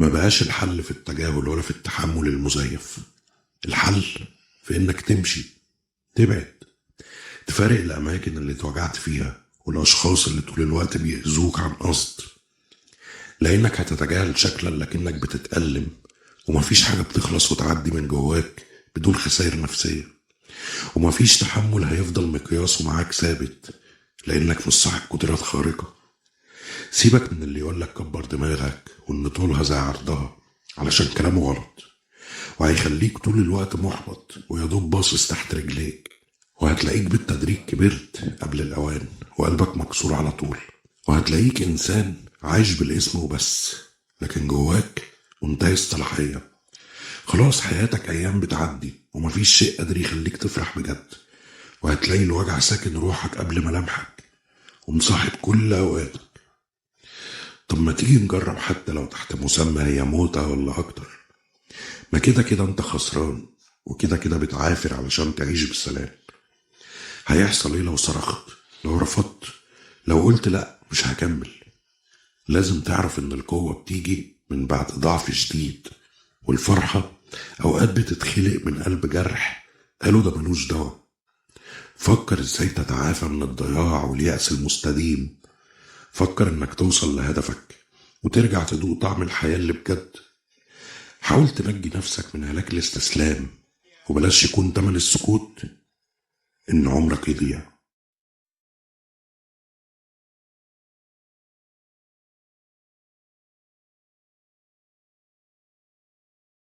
ما بقاش الحل في التجاهل ولا في التحمل المزيف. الحل في انك تمشي، تبعد، تفارق الاماكن اللي اتوجعت فيها والاشخاص اللي طول الوقت بيأذوك عن قصد، لانك هتتجاهل شكلا لكنك بتتألم، ومفيش حاجة بتخلص وتعدي من جواك بدون خسائر نفسية، ومفيش تحمل هيفضل مقياسه معاك ثابت لانك مش صاحب قدرات خارقة. سيبك من اللي يقولك كبر دماغك وان طولها زي عرضها، علشان كلامه غلط وهيخليك طول الوقت محبط ويدوب باصص تحت رجليك، وهتلاقيك بالتدريج كبرت قبل الأوان وقلبك مكسور على طول، وهتلاقيك إنسان عايش بالاسم وبس، لكن جواك منتهي الصلاحية. خلاص حياتك أيام بتعدي ومفيش شيء قادر يخليك تفرح بجد، وهتلاقي الوجع ساكن روحك قبل ملامحك ومصاحب كل أوقاتك. طب ما تيجي نجرب حتى لو تحت مسمى هي موتة ولا أكتر؟ ما كده كده انت خسران، وكده كده بتعافر علشان تعيش بالسلام. هيحصل ايه لو صرخت، لو رفضت، لو قلت لا مش هكمل؟ لازم تعرف ان القوة بتيجي من بعد ضعف شديد، والفرحة اوقات بتتخلق من قلب جرح قالوا ده ملوش دوا. فكر ازاي تتعافى من الضياع واليأس المستديم. فكر انك توصل لهدفك وترجع تدوق طعم الحياة اللي بجد. حاول تنجي نفسك من هلاك الاستسلام، وبلاش يكون تمن السكوت إن عمرك يضيع.